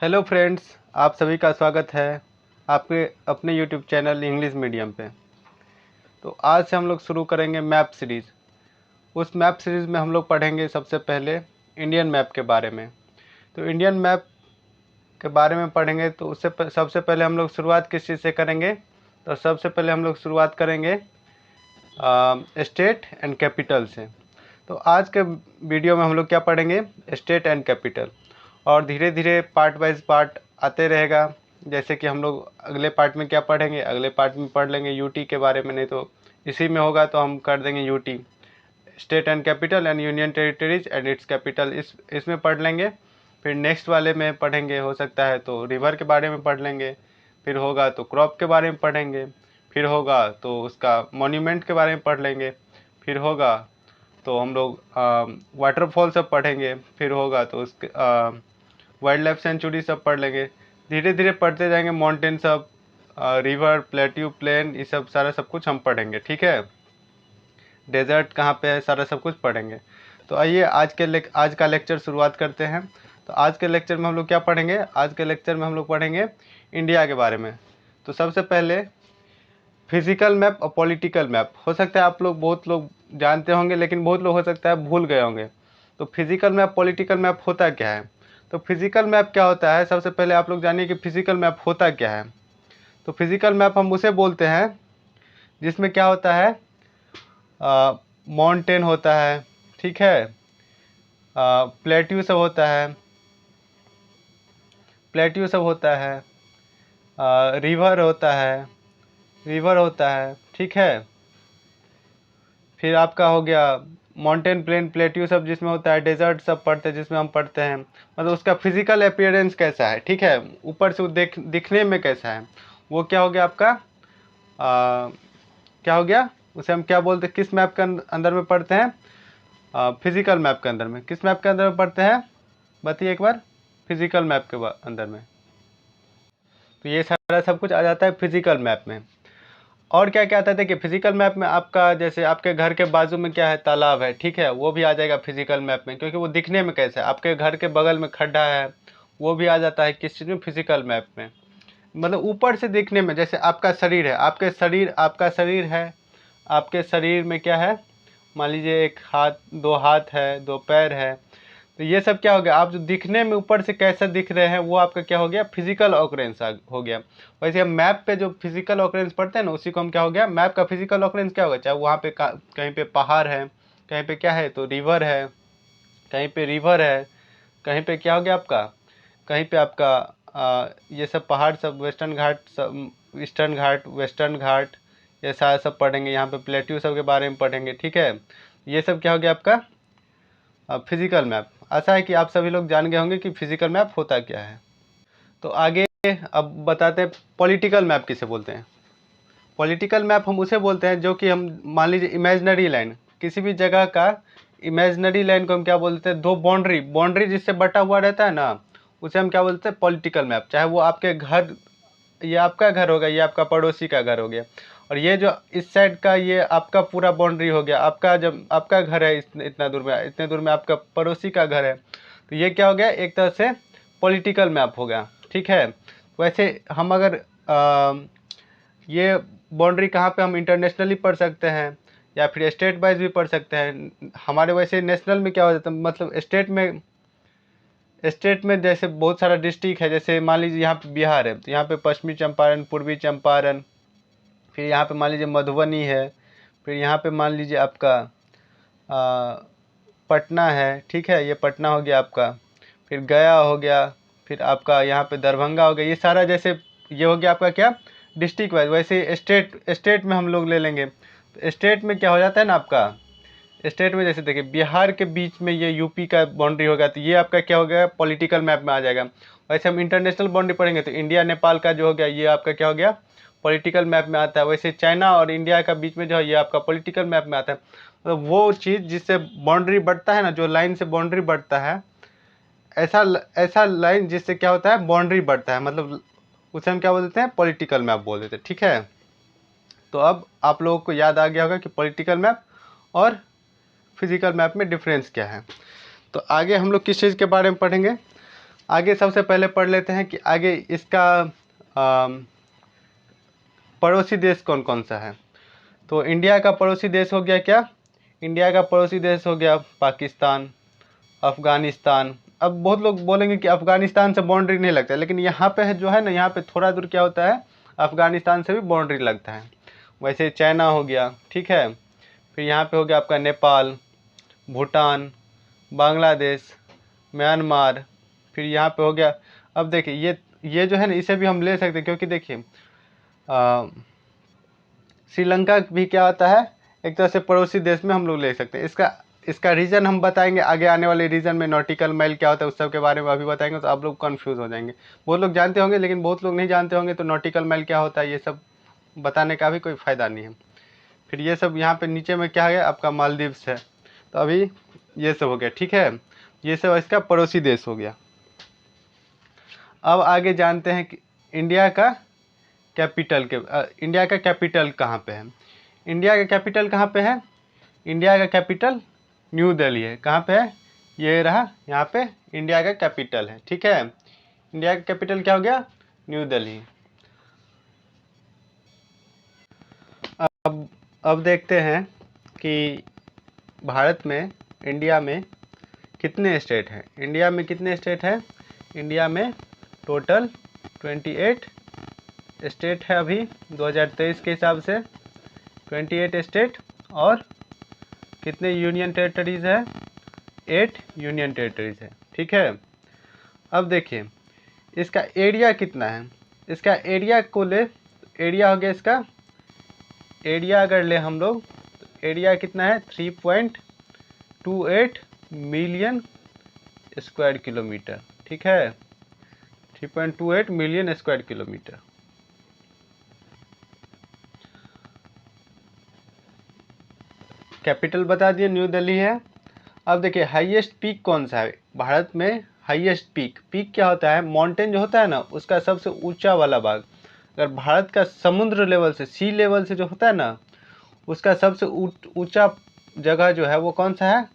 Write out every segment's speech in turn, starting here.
Hello friends, आप सभी का स्वागत है आपके अपने यूट्यूब चैनल इंग्लिश मीडियम पे। तो आज से हम लोग शुरू करेंगे मैप सीरीज़। उस मैप सीरीज़ में हम लोग पढ़ेंगे सबसे पहले इंडियन मैप के बारे में। तो इंडियन मैप के बारे में पढ़ेंगे तो सबसे पहले हम लोग शुरुआत किस चीज़ से करेंगे। तो सबसे पहले हम लोग शुरुआत करेंगे स्टेट एंड कैपिटल से। तो आज के वीडियो में हम लोग क्या पढ़ेंगे, स्टेट एंड कैपिटल, और धीरे धीरे पार्ट वाइज पार्ट आते रहेगा। जैसे कि हम लोग अगले पार्ट में क्या पढ़ेंगे, अगले पार्ट में पढ़ लेंगे यूटी के बारे में, नहीं तो इसी में होगा तो हम कर देंगे UT, state and capital and union territories and it's capital, इसमें पढ़ लेंगे। फिर नेक्स्ट वाले में पढ़ेंगे, हो सकता है तो रिवर के बारे में पढ़ लेंगे, फिर होगा तो क्रॉप के बारे में पढ़ेंगे, फिर होगा तो उसका मॉन्यूमेंट के बारे में पढ़ लेंगे, फिर होगा तो हम लोग वाटरफॉल सब पढ़ेंगे, फिर होगा तो उसके वाइल्ड लाइफ सेंचुरी सब पढ़ लेंगे। धीरे धीरे पढ़ते जाएंगे, माउंटेन सब, रिवर, प्लेट्यू, प्लेन, ये सब सारा सब कुछ हम पढ़ेंगे, ठीक है। डेजर्ट कहाँ पे है, सारा सब कुछ पढ़ेंगे। तो आइए आज का लेक्चर शुरुआत करते हैं। तो आज के लेक्चर में हम लोग क्या पढ़ेंगे, आज के लेक्चर में हम लोग पढ़ेंगे इंडिया के बारे में। तो सबसे पहले फिजिकल मैप और पॉलिटिकल मैप। हो सकता है आप लोग बहुत लोग जानते होंगे, लेकिन बहुत लोग हो सकता है भूल गए होंगे। तो फिजिकल मैप, पॉलिटिकल मैप होता क्या है। तो फिजिकल मैप क्या होता है, सबसे पहले आप लोग जानिए कि फिजिकल मैप होता क्या है। तो फिजिकल मैप हम उसे बोलते हैं जिसमें क्या होता है, माउंटेन होता है, ठीक है, प्लेट्यू सब होता है, प्लेट्यू सब होता है, रिवर होता है, रिवर होता है, ठीक है। फिर आपका हो गया माउंटेन, प्लेन, प्लेट्यू सब जिसमें होता है, डेजर्ट सब पढ़ते हैं जिसमें हम पढ़ते हैं, मतलब उसका फिजिकल अपीयरेंस कैसा है, ठीक है, ऊपर से वो दिखने में कैसा है, वो क्या हो गया आपका, क्या हो गया, उसे हम क्या बोलते हैं, किस मैप के अंदर में पढ़ते हैं, फिजिकल मैप के अंदर में। किस मैप के अंदर में पढ़ते हैं, बताइए एक बार, फिजिकल मैप के अंदर में। तो ये सारा सब कुछ आ जाता है फिजिकल मैप में। और क्या क्या आता है, देखिए फिजिकल मैप में आपका, जैसे आपके घर के बाजू में क्या है, तालाब है, ठीक है, वो भी आ जाएगा फिजिकल मैप में, क्योंकि वो दिखने में कैसा है, आपके घर के बगल में खड्डा है, वो भी आ जाता है किस चीज़ में, फिजिकल मैप में। मतलब ऊपर से दिखने में, जैसे आपका शरीर है, आपका शरीर है, आपके शरीर में क्या है, मान लीजिए एक हाथ, दो हाथ है, दो पैर है, तो ये सब क्या हो गया, आप जो दिखने में ऊपर से कैसे दिख रहे हैं, वो आपका क्या हो गया, फिजिकल ऑकरेंस हो गया। वैसे हम मैप पे जो फिजिकल ऑकरेंस पढ़ते हैं ना, उसी को हम क्या हो गया, मैप का फिजिकल ऑकरेंस क्या होगा, चाहे वहाँ पे कहीं पे पहाड़ है, कहीं पे क्या है तो रिवर है, कहीं पे रिवर है, कहीं पे क्या हो गया आपका, कहीं पे आपका ये सब पहाड़ सब, वेस्टर्न घाट सब, ईस्टर्न घाट, वेस्टर्न घाट, ये सारा सब पढ़ेंगे। यहाँ पे प्लेट्यू सब के बारे में पढ़ेंगे, ठीक है। ये सब क्या हो गया आपका फिजिकल मैप। आशा है कि आप सभी लोग जान गए होंगे कि फिजिकल मैप होता क्या है। तो आगे अब बताते हैं पॉलिटिकल मैप किसे बोलते हैं। पॉलिटिकल मैप हम उसे बोलते हैं जो कि हम, मान लीजिए इमेजिनरी लाइन, किसी भी जगह का इमेजिनरी लाइन को हम क्या बोलते हैं, दो बाउंड्री, बाउंड्री जिससे बटा हुआ रहता है ना, उसे हम क्या बोलते हैं, पॉलिटिकल मैप। चाहे वो आपके घर, ये आपका घर हो गया, ये आपका पड़ोसी का घर हो गया, और ये जो इस साइड का ये आपका पूरा बाउंड्री हो गया, आपका जब आपका घर है इतना दूर में, इतने दूर में आपका पड़ोसी का घर है, तो ये क्या हो गया, एक तरह से पॉलिटिकल मैप हो गया, ठीक है। वैसे हम अगर ये बाउंड्री कहाँ पे हम इंटरनेशनली पढ़ सकते हैं या फिर स्टेट वाइज भी पढ़ सकते हैं। हमारे वैसे नेशनल में क्या हो जाता है, मतलब स्टेट में जैसे बहुत सारा डिस्ट्रिक्ट है, जैसे मान लीजिए यहाँ पे बिहार है, तो यहाँ पे पश्चिमी चंपारण, पूर्वी चंपारण, फिर यहाँ पे मान लीजिए मधुबनी है, फिर यहाँ पे मान लीजिए आपका पटना है, ठीक है, ये पटना हो गया आपका, फिर गया हो गया, फिर आपका यहाँ पे दरभंगा हो गया। ये सारा जैसे ये हो गया आपका क्या, डिस्ट्रिक्ट वाइज। वैसे स्टेट में हम लोग ले लेंगे, तो स्टेट में क्या हो जाता है ना आपका, स्टेट में जैसे देखिए बिहार के बीच में ये यूपी का बाउंड्री होगा, तो ये आपका क्या हो गया, पॉलिटिकल मैप में आ जाएगा। वैसे हम इंटरनेशनल बाउंड्री पढ़ेंगे तो इंडिया नेपाल का जो हो गया, ये आपका क्या हो गया, पॉलिटिकल मैप में आता है। वैसे चाइना और इंडिया का बीच में जो है, ये आपका पॉलिटिकल मैप में आता है। मतलब वो चीज़ जिससे बाउंड्री बढ़ता है ना, जो लाइन से बाउंड्री बढ़ता है, ऐसा ऐसा लाइन जिससे क्या होता है, बाउंड्री बढ़ता है, मतलब उसे हम क्या बोल देते हैं, पॉलिटिकल मैप बोल देते हैं, ठीक है। तो अब आप लोगों को याद आ गया होगा कि पॉलिटिकल मैप और फिजिकल मैप में डिफरेंस क्या है। तो आगे हम लोग किस चीज़ के बारे में पढ़ेंगे, आगे सबसे पहले पढ़ लेते हैं कि आगे इसका पड़ोसी देश कौन कौन सा है। तो इंडिया का पड़ोसी देश हो गया क्या, इंडिया का पड़ोसी देश हो गया पाकिस्तान, अफ़गानिस्तान। अब बहुत लोग बोलेंगे कि अफ़गानिस्तान से बाउंड्री नहीं लगता है, लेकिन यहाँ पे है जो है ना, यहाँ पे थोड़ा दूर क्या होता है, अफ़गानिस्तान से भी बाउंड्री लगता है। वैसे चाइना हो गया, ठीक है। फिर यहाँ पे हो गया आपका नेपाल, भूटान, बांग्लादेश, म्यांमार। फिर यहाँ पे हो गया, अब देखिए ये जो है ना, इसे भी हम ले सकते हैं, क्योंकि देखिए श्रीलंका भी क्या होता है, एक तरह से पड़ोसी देश में हम लोग ले सकते हैं। इसका रीज़न हम बताएंगे आगे आने वाले रीज़न में। नॉटिकल माइल क्या होता है उस सब के बारे में अभी बताएंगे, तो आप लोग कंफ्यूज हो जाएंगे। बहुत लोग जानते होंगे लेकिन बहुत लोग नहीं जानते होंगे, तो नॉटिकल माइल क्या होता है ये सब बताने का भी कोई फ़ायदा नहीं है। फिर ये सब यहाँ पे नीचे में क्या है, आपका मालदीव्स है। तो अभी ये सब हो गया, ठीक है। ये सब इसका पड़ोसी देश हो गया। अब आगे जानते हैं कि इंडिया का कैपिटल इंडिया का कैपिटल कहाँ पे है। इंडिया का कैपिटल कहाँ पे है, इंडिया का कैपिटल न्यू दिल्ली है। कहाँ पे है, ये रहा, यहाँ पे इंडिया का कैपिटल है, ठीक है। इंडिया का कैपिटल क्या हो गया, न्यू दिल्ली। अब देखते हैं कि भारत में, इंडिया में कितने स्टेट हैं। इंडिया में कितने स्टेट हैं, इंडिया में टोटल 28 स्टेट है अभी 2023 के हिसाब से, 28 स्टेट। और कितने यूनियन टेरिटरीज है, 8 यूनियन टेरिटरीज है, ठीक है। अब देखिए इसका एरिया कितना है, इसका एरिया को ले, एरिया हो गया इसका, एरिया अगर ले हम लोग, एरिया कितना है 3.28 मिलियन स्क्वायर किलोमीटर, ठीक है। 3.28 मिलियन स्क्वायर किलोमीटर। कैपिटल बता दिए न्यू दिल्ली है। अब देखिए हाईएस्ट पीक कौन सा है भारत में, हाईएस्ट पीक, पीक क्या होता है, माउंटेन जो होता है ना उसका सबसे ऊंचा वाला भाग। अगर भारत का समुद्र लेवल से, सी लेवल से जो होता है ना, उसका सबसे ऊंचा जगह जो है वो कौन सा है,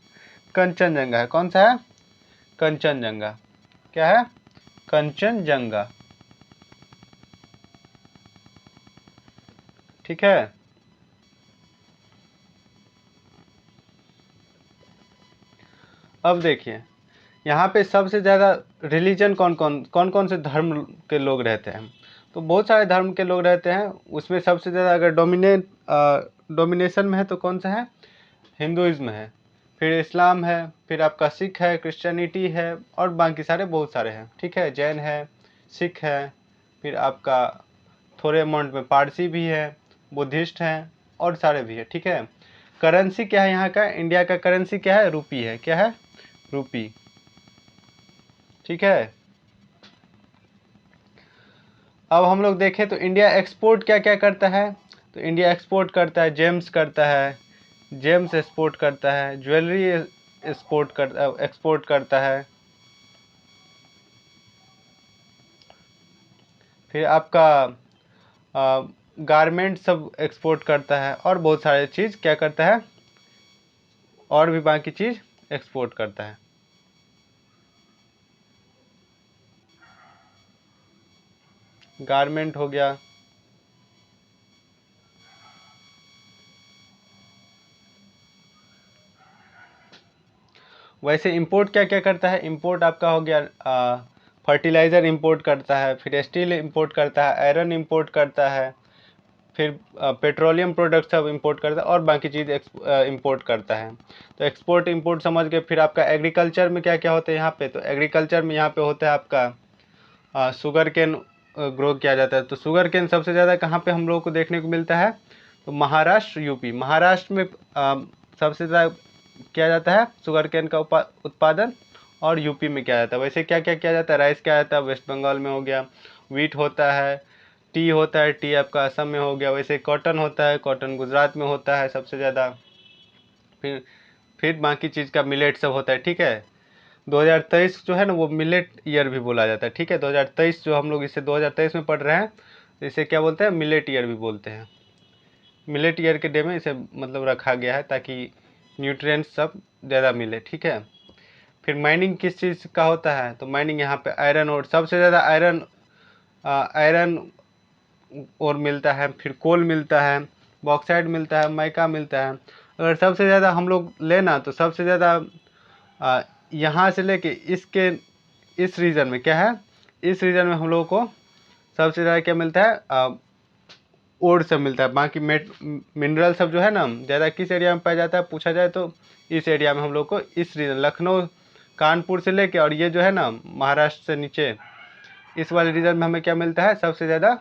कंचनजंगा है। कौन सा है, कंचनजंगा। क्या है, कंचनजंगा, ठीक है। अब देखिए यहाँ पे सबसे ज़्यादा रिलीजन कौन कौन से धर्म के लोग रहते हैं। तो बहुत सारे धर्म के लोग रहते हैं, उसमें सबसे ज़्यादा अगर डोमिनेशन में है तो कौन सा है, हिंदुइज्म है, फिर इस्लाम है, फिर आपका सिख है, क्रिश्चियनिटी है, और बाकी सारे बहुत सारे हैं, ठीक है। जैन है, सिख है, फिर आपका थोड़े अमाउंट में पारसी भी है, बुद्धिस्ट हैं, और सारे भी है, ठीक है। करेंसी क्या है यहाँ का, इंडिया का करेंसी क्या है, रुपी है। क्या है, रुपी, ठीक है। अब हम लोग देखें तो इंडिया एक्सपोर्ट क्या क्या करता है। तो इंडिया एक्सपोर्ट करता है, जेम्स करता है, जेम्स एक्सपोर्ट करता है, ज्वेलरी एक्सपोर्ट करता है, फिर आपका गारमेंट सब एक्सपोर्ट करता है, और बहुत सारे चीज़ क्या करता है, और भी बाकी चीज़ एक्सपोर्ट करता है। गारमेंट हो गया, वैसे इंपोर्ट क्या क्या करता है, इंपोर्ट आपका हो गया फर्टिलाइज़र इंपोर्ट करता है, फिर स्टील इंपोर्ट करता है, आयरन इंपोर्ट करता है, फिर पेट्रोलियम प्रोडक्ट सब इंपोर्ट करता है, और बाकी चीज़ इंपोर्ट करता है। तो एक्सपोर्ट इंपोर्ट समझ के फिर आपका एग्रीकल्चर में क्या क्या होता है यहाँ पे। तो एग्रीकल्चर में यहाँ पे होता है आपका शुगर केन ग्रो किया जाता है। तो शुगर केन सबसे ज़्यादा कहाँ पे हम लोगों को देखने को मिलता है, तो महाराष्ट्र, यूपी। महाराष्ट्र में सबसे ज़्यादा किया जाता है शुगर केन का उत्पादन, और यूपी में किया जाता है। वैसे क्या क्या किया जाता है, राइस किया जाता है, वेस्ट बंगाल में हो गया, वीट होता है, टी होता है, टी आपका असम में हो गया। वैसे कॉटन होता है, कॉटन गुजरात में होता है सबसे ज़्यादा। फिर बाकी चीज़ का मिलेट सब होता है, ठीक है। 2023 जो है ना वो मिलेट ईयर भी बोला जाता है, ठीक है। 2023 जो हम लोग इसे 2023 में पढ़ रहे हैं, तो इसे क्या बोलते हैं, मिलेट ईयर भी बोलते हैं। मिलेट ईयर के डे में इसे मतलब रखा गया है ताकि न्यूट्रिएंट्स सब ज़्यादा मिले, ठीक है। फिर माइनिंग किस चीज़ का होता है, तो माइनिंग यहाँ पे आयरन और सबसे ज़्यादा आयरन और मिलता है, फिर कोल मिलता है, बॉक्साइट मिलता है, माइका मिलता है। अगर सबसे ज़्यादा हम लोग लेना तो सबसे ज़्यादा यहाँ से लेके इस रीजन में क्या है, इस रीजन में हम लोगों को सबसे ज़्यादा क्या मिलता है, ओर सब मिलता है। बाकी मिनरल सब जो है ना ज़्यादा किस एरिया में पाया जाता है पूछा जाए तो इस एरिया में हम लोग को, इस रीजन लखनऊ कानपुर से लेके और ये जो है ना महाराष्ट्र से नीचे इस वाले रीजन में हमें क्या मिलता है, सबसे ज़्यादा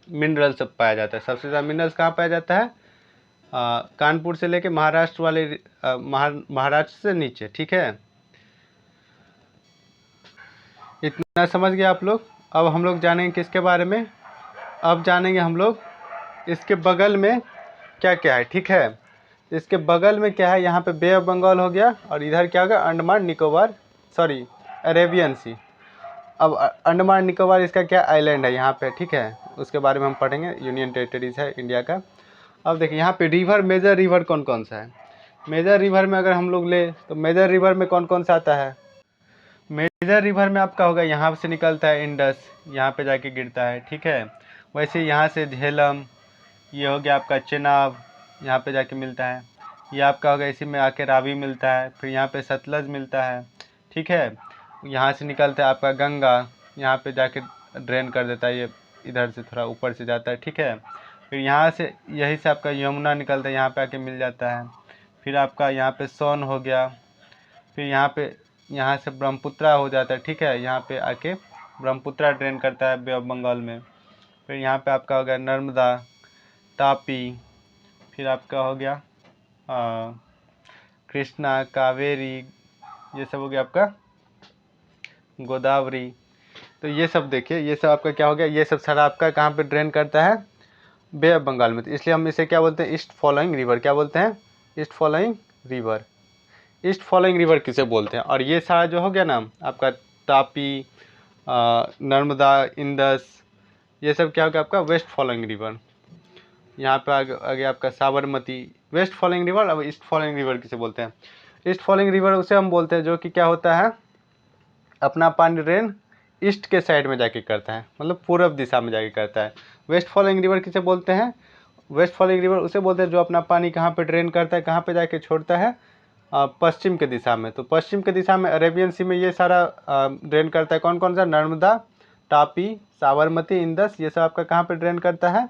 मिनरल सब पाया जाता है। सबसे ज़्यादा मिनरल्स कहाँ पाया जाता है, कानपुर से लेके महाराष्ट्र वाले महाराष्ट्र से नीचे। ठीक है, इतना समझ गए आप लोग। अब हम लोग जानेंगे किसके बारे में, अब जानेंगे हम लोग इसके बगल में क्या क्या है। ठीक है, इसके बगल में क्या है, यहाँ पे बे ऑफ बंगाल हो गया और इधर क्या हो गया, अंडमान निकोबार, सॉरी अरेबियन सी। अब अंडमान निकोबार इसका क्या आइलैंड है यहाँ पे। ठीक है, उसके बारे में हम पढ़ेंगे, यूनियन टेरिटरीज है इंडिया का। अब देखिए यहाँ पे रिवर, मेजर रिवर कौन कौन सा है। मेजर रिवर में अगर हम लोग ले तो मेजर रिवर में कौन कौन सा आता है, मेजर रिवर में आपका होगा यहाँ से निकलता है इंडस, यहाँ पे जाके गिरता है। ठीक है, वैसे यहाँ से झेलम, ये हो गया आपका चेनाब, यहाँ पे जाके मिलता है। ये आपका होगा इसी में आके रावी मिलता है, फिर यहाँ पे सतलज मिलता है। ठीक है, यहाँ से निकलता है आपका गंगा, यहाँ पे जाके ड्रेन कर देता है, ये इधर से थोड़ा ऊपर से जाता है। ठीक है, फिर यहाँ से यही से आपका यमुना निकलता है, यहाँ पे आके मिल जाता है। फिर आपका यहाँ पे सोन हो गया, फिर यहाँ से ब्रह्मपुत्रा हो जाता है। ठीक है, यहाँ पे आके ब्रह्मपुत्रा ड्रेन करता है बे ऑफ बंगाल में। फिर यहाँ पे आपका हो गया नर्मदा, तापी, फिर आपका हो गया कृष्णा, कावेरी, ये सब हो गया आपका गोदावरी। तो ये सब देखिए, ये सब आपका क्या हो गया, ये सब सारा आपका कहाँ पे ड्रेन करता है, बे ऑफ बंगाल में। तो इसलिए हम इसे क्या बोलते हैं, ईस्ट फॉलोइंग रिवर। क्या बोलते हैं, east following river. East following river किसे बोलते हैं। और ये सारा जो हो गया ना आपका तापी, नर्मदा, इंदस, ये सब क्या हो गया आपका वेस्ट फॉलोइंग रिवर। यहाँ पे आगे आपका साबरमती, वेस्ट फॉलोइंग रिवर। अब ईस्ट फॉलोइंग रिवर किसे बोलते हैं, ईस्ट फॉलोइंग रिवर उसे हम बोलते हैं जो कि क्या होता है, अपना पानी ड्रेन ईस्ट के साइड में जाके करता है, मतलब पूर्व दिशा में जाके करता है। वेस्ट फॉलोइंग रिवर किसे बोलते हैं, वेस्ट फॉलोइंग रिवर उसे बोलते हैं जो अपना पानी कहाँ पे ड्रेन करता है, कहाँ पे जाके छोड़ता है, पश्चिम के दिशा में। तो पश्चिम के दिशा में अरेबियन सी में ये सारा ड्रेन करता है। कौन कौन सा, नर्मदा, तापी, साबरमती, इंदस, ये सब आपका कहाँ पे ड्रेन करता है,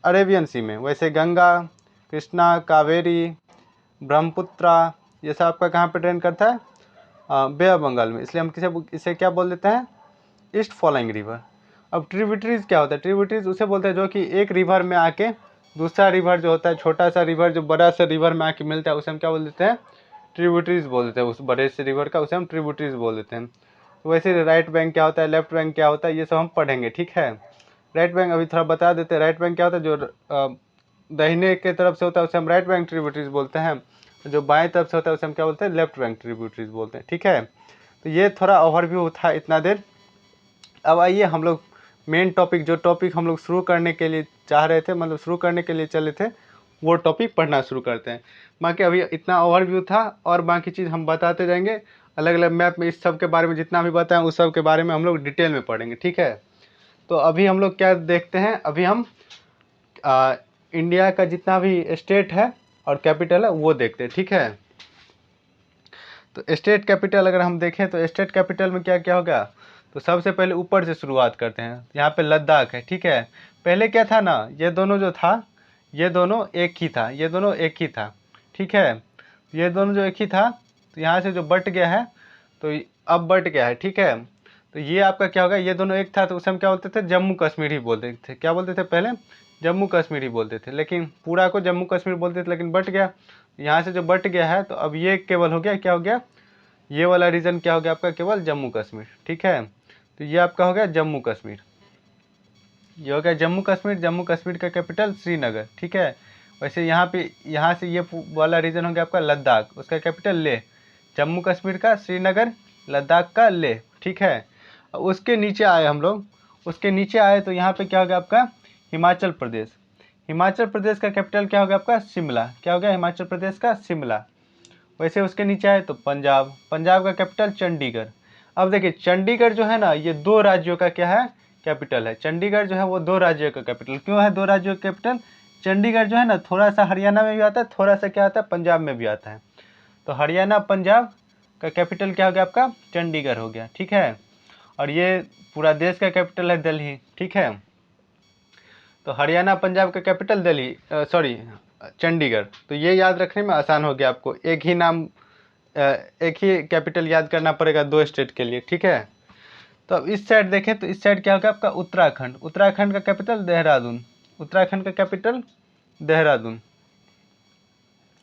अरेबियन सी में। वैसे गंगा, कृष्णा, कावेरी, ब्रह्मपुत्रा, ये सब आपका कहाँ पे ड्रेन करता है, बे ऑफ बंगाल में। इसलिए हम इसे क्या बोल देते हैं, ईस्ट फॉलोइंग रिवर। अब ट्रिब्यूटरीज क्या होता है, ट्रिब्यूटरीज उसे बोलते हैं जो कि एक रिवर में आके दूसरा रिवर जो होता है, छोटा सा रिवर जो बड़ा सा रिवर में आके मिलता है, उसे हम क्या बोल देते हैं, ट्रिब्यूटरीज बोल देते हैं। उस बड़े से रिवर का उसे हम ट्रिब्यूटरीज बोल देते हैं। तो वैसे राइट बैंक क्या होता है, लेफ्ट बैंक क्या होता है, ये सब हम पढ़ेंगे। ठीक है, राइट बैंक अभी थोड़ा बता देते हैं। राइट बैंक क्या होता है, जो दाहिने के तरफ से होता है उसे हम राइट बैंक ट्रिब्यूटरीज बोलते हैं, जो बाएं तरफ से होता है उसे हम क्या बोलते हैं, लेफ्ट बैंक ट्रिब्यूटरीज बोलते हैं। ठीक है, तो ये थोड़ा ओवरव्यू था इतना देर। अब आइए हम लोग मेन टॉपिक, जो टॉपिक हम लोग शुरू करने के लिए चाह रहे थे, मतलब शुरू करने के लिए चले थे, वो टॉपिक पढ़ना शुरू करते हैं। बाकी अभी इतना ओवरव्यू था और बाकी चीज़ हम बताते जाएंगे अलग अलग मैप में। इस सब के बारे में जितना भी बताएं उस सब के बारे में हम लोग डिटेल में पढ़ेंगे। ठीक है, तो अभी हम लोग क्या देखते हैं, अभी हम इंडिया का जितना भी स्टेट है और कैपिटल है वो देखते हैं। ठीक है, तो स्टेट कैपिटल अगर हम देखें तो स्टेट कैपिटल में क्या क्या होगा, तो सबसे पहले ऊपर से शुरुआत करते हैं। यहाँ पे लद्दाख है। ठीक है, पहले क्या था ना, ये दोनों जो था, ये दोनों एक ही था, ये दोनों एक ही था। ठीक है, ये दोनों जो एक ही था, तो यहाँ से जो बट गया है तो अब बट गया है। ठीक है, तो ये आपका क्या होगा, ये दोनों एक था तो उसे हम क्या बोलते थे, जम्मू कश्मीर ही बोलते थे। क्या बोलते थे पहले, जम्मू कश्मीर ही बोलते थे, लेकिन पूरा को जम्मू कश्मीर बोलते थे, लेकिन बट गया। यहाँ से जो बट गया है तो अब ये केवल हो गया, क्या हो गया, ये वाला रीजन क्या हो गया आपका, केवल जम्मू कश्मीर। ठीक है, तो ये आपका हो गया जम्मू कश्मीर, ये हो गया जम्मू कश्मीर। जम्मू कश्मीर का कैपिटल श्रीनगर। ठीक है, वैसे यहाँ से ये वाला रीजन हो गया आपका लद्दाख, उसका कैपिटल लेह। जम्मू कश्मीर का श्रीनगर, लद्दाख का लेह। ठीक है, उसके नीचे आए हम लोग, उसके नीचे आए तो यहाँ पे क्या हो गया आपका, हिमाचल प्रदेश। हिमाचल प्रदेश का कैपिटल क्या हो गया आपका, शिमला। क्या हो गया, हिमाचल प्रदेश का शिमला। वैसे उसके नीचे आए तो पंजाब, पंजाब का कैपिटल चंडीगढ़। अब देखिए चंडीगढ़ जो है ना, ये 2 राज्यों का क्या है, कैपिटल है। चंडीगढ़ जो है वो 2 राज्यों का कैपिटल क्यों है, 2 राज्यों का कैपिटल? चंडीगढ़ जो है ना थोड़ा सा हरियाणा में भी आता है, थोड़ा सा क्या आता है, पंजाब में भी आता है। तो हरियाणा पंजाब का कैपिटल क्या हो गया आपका, चंडीगढ़ हो गया, ठीक है। और ये पूरा देश का कैपिटल है दिल्ली, ठीक है। तो हरियाणा पंजाब का कैपिटल दिल्ली, सॉरी चंडीगढ़। तो ये याद रखने में आसान हो गया आपको, एक ही नाम एक ही कैपिटल याद करना पड़ेगा 2 स्टेट के लिए, ठीक है। तो अब इस साइड देखें तो इस साइड क्या होगा आपका, उत्तराखंड। उत्तराखंड का कैपिटल देहरादून, उत्तराखंड का कैपिटल देहरादून,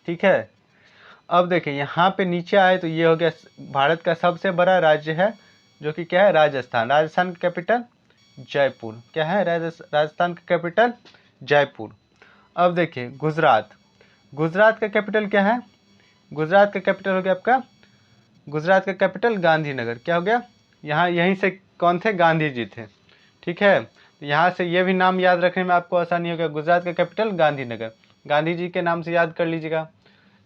ठीक है। अब देखिए यहाँ पे नीचे आए तो ये हो गया भारत का सबसे बड़ा राज्य है जो कि क्या है, राजस्थान। राजस्थान का कैपिटल जयपुर, क्या है, राजस्थान का कैपिटल जयपुर। अब देखिए गुजरात, गुजरात का कैपिटल क्या है, गुजरात का कैपिटल हो गया आपका, गुजरात का कैपिटल गांधीनगर। क्या हो गया, यहाँ यहीं से कौन थे, गांधी जी थे, ठीक है। तो यहाँ से ये भी नाम याद रखने में आपको आसानी हो गया, गुजरात का कैपिटल गांधीनगर। गांधी जी के नाम से याद कर लीजिएगा,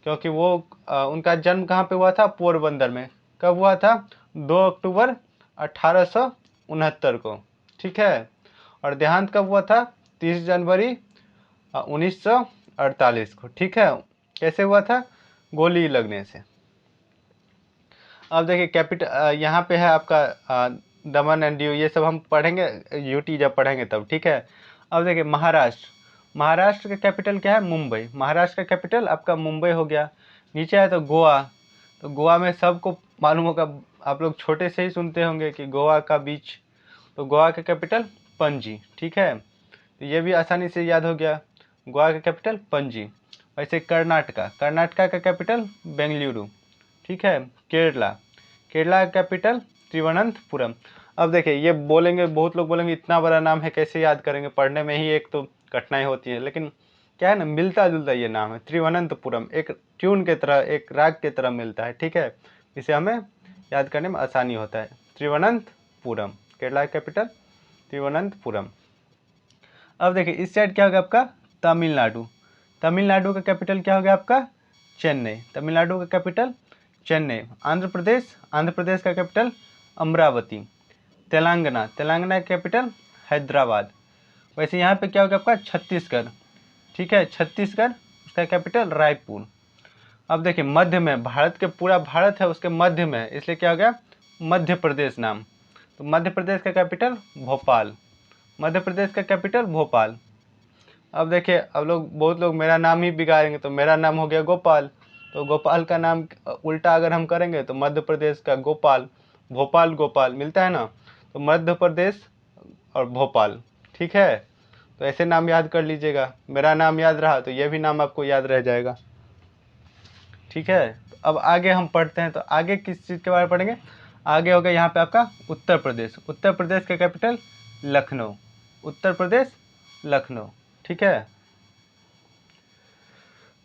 क्योंकि वो उनका जन्म कहाँ पे हुआ था, पोरबंदर में। कब हुआ था, 2 अक्टूबर 1869 को, ठीक है। और देहांत कब हुआ था, 30 जनवरी 1948 को, ठीक है। कैसे हुआ था, गोली लगने से। अब देखिए कैपिटल यहाँ पे है आपका दमन एंड दीव, ये सब हम पढ़ेंगे यूटी जब पढ़ेंगे तब, ठीक है। अब देखिए महाराष्ट्र, महाराष्ट्र का कैपिटल क्या है, मुंबई। महाराष्ट्र का कैपिटल आपका मुंबई हो गया। नीचे है तो गोवा, तो गोवा में सबको मालूम होगा, आप लोग छोटे से ही सुनते होंगे कि गोवा का बीच, तो गोवा का कैपिटल पणजी, ठीक है। तो ये भी आसानी से याद हो गया, गोवा का कैपिटल पणजी। वैसे कर्नाटका, कर्नाटका का कैपिटल बेंगलुरु, ठीक है। केरला, केरला का कैपिटल तिरुवनंतपुरम। अब देखिए ये बोलेंगे, बहुत लोग बोलेंगे इतना बड़ा नाम है कैसे याद करेंगे, पढ़ने में ही एक तो कठिनाई होती है, लेकिन क्या है ना, मिलता जुलता ये नाम है। तिरुवनंतपुरम एक ट्यून के तरह, एक राग के तरह मिलता है, ठीक है। इसे हमें याद करने में आसानी होता है। तिरुवनंतपुरम, केरला का कैपिटल तिरुवनंतपुरम। अब देखिए इस साइड क्या होगा आपका, तमिलनाडु। तमिलनाडु का कैपिटल क्या हो गया आपका, चेन्नई। तमिलनाडु का कैपिटल चेन्नई। आंध्र प्रदेश, आंध्र प्रदेश का कैपिटल अमरावती। तेलंगाना, तेलंगाना का कैपिटल हैदराबाद। वैसे यहाँ पे क्या होगा आपका, छत्तीसगढ़, ठीक है। छत्तीसगढ़, उसका कैपिटल रायपुर। अब देखिए मध्य में, भारत के पूरा भारत है उसके मध्य में, इसलिए क्या हो गया, मध्य प्रदेश नाम। तो मध्य प्रदेश का कैपिटल भोपाल, मध्य प्रदेश का कैपिटल भोपाल। अब देखिए अब लोग, बहुत लोग मेरा नाम ही बिगाड़ेंगे, तो मेरा नाम हो गया गोपाल। तो गोपाल का नाम उल्टा अगर हम करेंगे तो मध्य प्रदेश का गोपाल, भोपाल गोपाल मिलता है ना, तो मध्य प्रदेश और भोपाल, ठीक है। तो ऐसे नाम याद कर लीजिएगा, मेरा नाम याद रहा तो ये भी नाम आपको याद रह जाएगा, ठीक है। तो अब आगे हम पढ़ते हैं, तो आगे किस चीज़ के बारे में पढ़ेंगे, आगे होगा यहाँ पे आपका उत्तर प्रदेश। उत्तर प्रदेश का कैपिटल लखनऊ, उत्तर प्रदेश लखनऊ, ठीक है।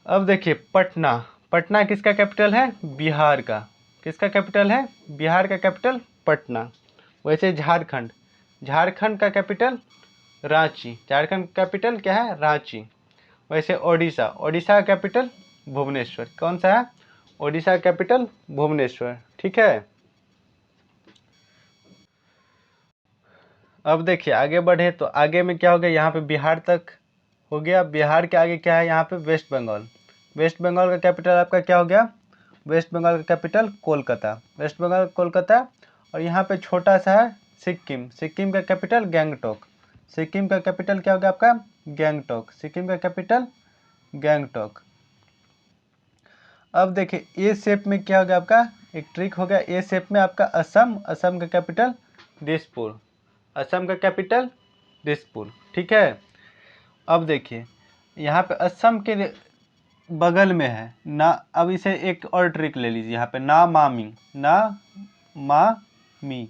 अब देखिए पटना, पटना किसका कैपिटल है, बिहार का। किसका कैपिटल है, बिहार का कैपिटल पटना। वैसे झारखंड, झारखंड का कैपिटल रांची, झारखंड का कैपिटल क्या है, रांची। वैसे ओडिशा, ओडिशा का कैपिटल भुवनेश्वर। कौन सा है, ओडिशा का कैपिटल भुवनेश्वर, ठीक है। अब देखिए आगे बढ़े तो आगे में क्या हो गया, यहाँ पे बिहार तक हो गया। बिहार के आगे क्या है, यहाँ पे वेस्ट बंगाल। वेस्ट बंगाल का कैपिटल आपका क्या हो गया, वेस्ट बंगाल का कैपिटल कोलकाता, वेस्ट बंगाल कोलकाता। और यहाँ पे छोटा सा है सिक्किम, सिक्किम का कैपिटल गैंगटॉक। सिक्किम का कैपिटल क्या हो गया आपका, गैंगटॉक, सिक्किम का कैपिटल गैंगटॉक। अब देखिए ए शेप में क्या हो गया आपका, एक ट्रिक हो गया, ए शेप में आपका असम, असम का कैपिटल दिसपुर, असम का कैपिटल दिसपुर, ठीक है। अब देखिए यहाँ पे असम के बगल में है ना, अब इसे एक और ट्रिक ले लीजिए, यहाँ पे ना मामी, ना मा मी,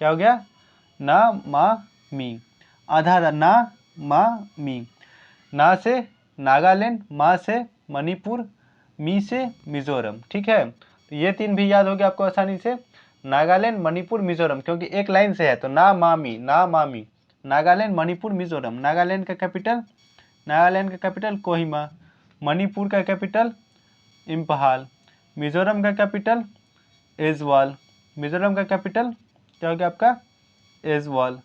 क्या हो गया, ना मा मी, आधा आधा, ना मा मी। ना से नागालैंड, मा से मणिपुर, मी से मिजोरम, ठीक है। तो ये 3 भी याद हो गया आपको आसानी से, नागालैंड मणिपुर मिजोरम, क्योंकि एक लाइन से है तो ना मामी, ना मामी, नागालैंड मणिपुर मिजोरम। नागालैंड का कैपिटल, नागालैंड का कैपिटल कोहिमा, मणिपुर का कैपिटल इम्फाल, मिजोरम का कैपिटल एजवाल। मिजोरम का कैपिटल क्या हो गया आपका? एजवाल।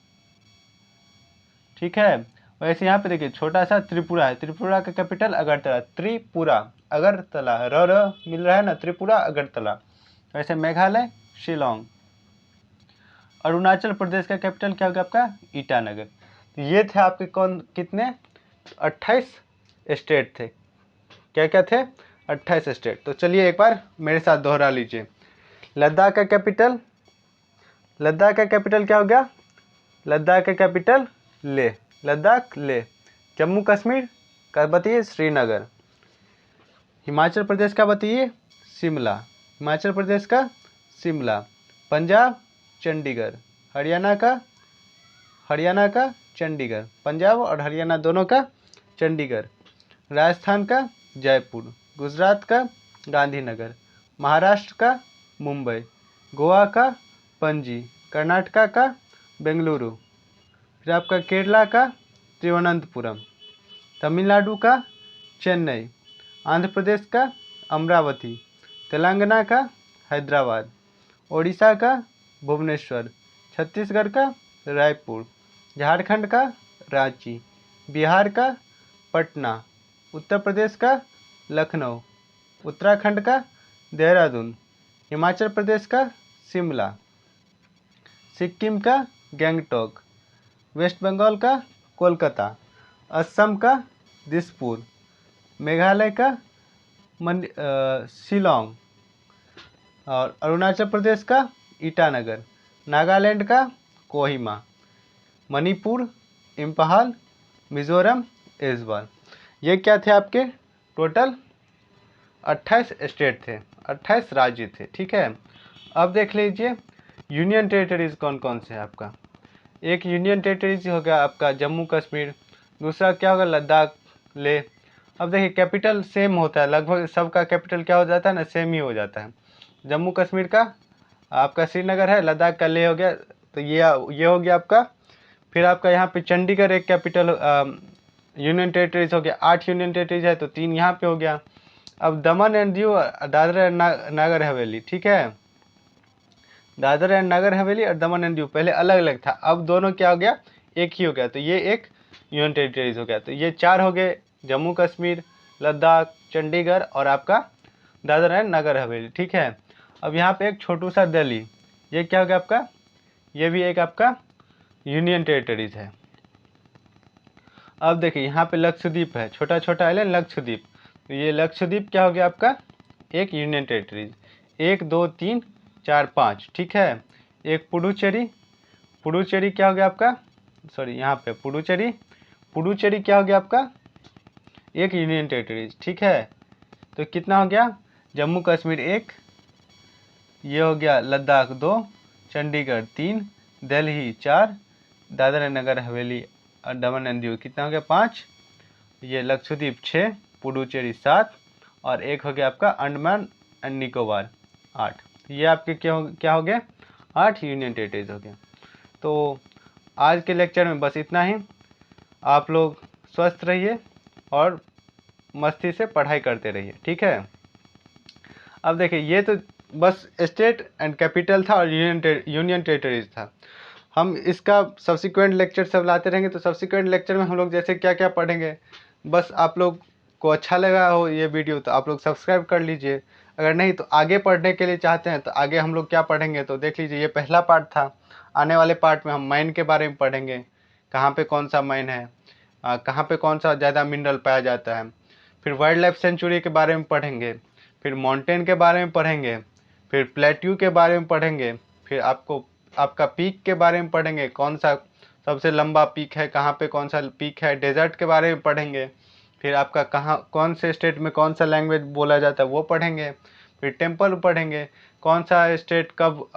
ठीक है। वैसे यहाँ पे देखिए छोटा सा त्रिपुरा है, त्रिपुरा का कैपिटल अगरतला। त्रिपुरा अगरतला, र मिल रहा है ना, त्रिपुरा अगरतला। वैसे मेघालय शिलोंग। अरुणाचल प्रदेश का कैपिटल क्या होगा आपका? ईटानगर। तो ये थे आपके कौन कितने? 28 स्टेट थे। क्या क्या थे? 28 स्टेट। तो चलिए एक बार मेरे साथ दोहरा लीजिए। लद्दाख का कैपिटल, लद्दाख का कैपिटल क्या हो गया? लद्दाख का कैपिटल ले, लद्दाख ले। जम्मू कश्मीर का बताइए? श्रीनगर। हिमाचल प्रदेश का बताइए? शिमला। हिमाचल प्रदेश का शिमला। पंजाब चंडीगढ़। हरियाणा का, हरियाणा का चंडीगढ़। पंजाब और हरियाणा दोनों का चंडीगढ़। राजस्थान का जयपुर। गुजरात का गांधीनगर। महाराष्ट्र का मुंबई। गोवा का पणजी। कर्नाटका का बेंगलुरु। फिर आपका केरला का तिरुवनंतपुरम। तमिलनाडु का चेन्नई। आंध्र प्रदेश का अमरावती। तेलंगाना का हैदराबाद। ओडिशा का भुवनेश्वर। छत्तीसगढ़ का रायपुर। झारखंड का रांची। बिहार का पटना। उत्तर प्रदेश का लखनऊ। उत्तराखंड का देहरादून। हिमाचल प्रदेश का शिमला। सिक्किम का गैंगटॉक। वेस्ट बंगाल का कोलकाता। असम का दिसपुर। मेघालय का शिलोंग। और अरुणाचल प्रदेश का ईटानगर। नागालैंड का कोहिमा। मणिपुर इम्फाल। मिजोरम ऐज़वाल। ये क्या थे आपके? टोटल 28 स्टेट थे, 28 राज्य थे। ठीक है। अब देख लीजिए यूनियन टेरिटरीज कौन कौन से हैं आपका। एक यूनियन टेरिटरीज हो गया आपका जम्मू कश्मीर। दूसरा क्या होगा? लद्दाख ले। अब देखिए कैपिटल सेम होता है, लगभग सबका कैपिटल क्या हो जाता है ना, सेम ही हो जाता है। जम्मू कश्मीर का आपका श्रीनगर है, लद्दाख का ले हो गया। तो ये हो गया आपका। फिर आपका यहाँ पे चंडीगढ़ एक कैपिटल यूनियन टेरिटरीज हो गया। 8 यूनियन टेरिटरीज है तो 3 यहाँ पे हो गया। अब दमन एंड दीव, दादरा एंड नागर हवेली। ठीक है। दादरा एंड नागर हवेली और दमन एंड दीव पहले अलग अलग था, अब दोनों क्या हो गया? एक ही हो गया। तो ये एक यूनियन टेरिटरीज हो गया। तो ये 4 हो गए, जम्मू कश्मीर, लद्दाख, चंडीगढ़ और आपका दादरा एंड नागर हवेली। ठीक है। अब यहाँ पे एक छोटू सा दिल्ली, ये क्या हो गया आपका? ये भी एक आपका यूनियन टेरिटरीज है। अब देखिए यहाँ पे लक्षद्वीप है, छोटा छोटा आइलैंड लक्षद्वीप। तो ये लक्षद्वीप क्या हो गया आपका? एक यूनियन टेरिटरीज। 1 2 3 4 5। ठीक है। एक पुडुचेरी, पुडुचेरी क्या हो गया आपका? सॉरी यहाँ पे पुडुचेरी, पुडुचेरी क्या हो गया आपका? एक यूनियन टेरिटरीज। ठीक है। तो कितना हो गया? जम्मू कश्मीर 1, ये हो गया लद्दाख 2, चंडीगढ़ 3, दिल्ली 4, दादरा नगर हवेली और दमन एंड दीव कितना हो गया? 5, ये लक्षद्वीप 6, पुडुचेरी 7 और एक हो गया आपका अंडमान एंड निकोबार 8। ये आपके क्या हो गया? 8 यूनियन टेरिटरीज हो गया। तो आज के लेक्चर में बस इतना ही। आप लोग स्वस्थ रहिए और मस्ती से पढ़ाई करते रहिए। ठीक है। अब देखिए ये तो बस स्टेट एंड कैपिटल था और यूनियन टेरिटरीज था। हम इसका सब्सिक्वेंट लेक्चर सब लाते रहेंगे। तो सब्सिक्वेंट लेक्चर में हम लोग जैसे क्या क्या पढ़ेंगे, बस आप लोग को अच्छा लगा हो ये वीडियो तो आप लोग सब्सक्राइब कर लीजिए। अगर नहीं तो आगे पढ़ने के लिए चाहते हैं तो आगे हम लोग क्या पढ़ेंगे तो देख लीजिए। ये पहला पार्ट था। आने वाले पार्ट में हम माइन के बारे में पढ़ेंगे, कहाँ पे कौन सा माइन है, कहाँ पे कौन सा ज़्यादा मिनरल पाया जाता है। फिर वाइल्ड लाइफ सेंचुरी के बारे में पढ़ेंगे, फिर माउंटेन के बारे में पढ़ेंगे, फिर प्लेट्यू के बारे में पढ़ेंगे, फिर आपका पीक के बारे में पढ़ेंगे, कौन सा सबसे लंबा पीक है, कहाँ पे कौन सा पीक है। डेजर्ट के बारे में पढ़ेंगे। फिर आपका कहाँ कौन से स्टेट में कौन सा लैंग्वेज बोला जाता है वो पढ़ेंगे। फिर टेम्पल पढ़ेंगे, कौन सा स्टेट कब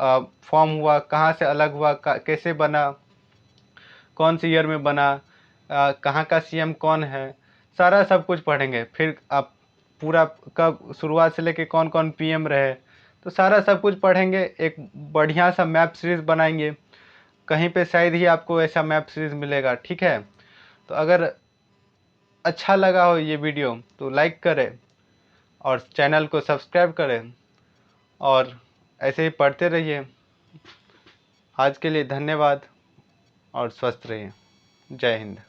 फॉर्म हुआ, कहाँ से अलग हुआ, कैसे बना, कौन सी ईयर में बना, कहाँ का सीएम कौन है, सारा सब कुछ पढ़ेंगे। फिर आप पूरा कब शुरुआत से लेके कौन कौन पीएम रहे, तो सारा सब कुछ पढ़ेंगे। एक बढ़िया सा मैप सीरीज़ बनाएंगे, कहीं पे शायद ही आपको ऐसा मैप सीरीज़ मिलेगा। ठीक है। तो अगर अच्छा लगा हो ये वीडियो तो लाइक करें और चैनल को सब्सक्राइब करें और ऐसे ही पढ़ते रहिए। आज के लिए धन्यवाद और स्वस्थ रहिए। जय हिंद।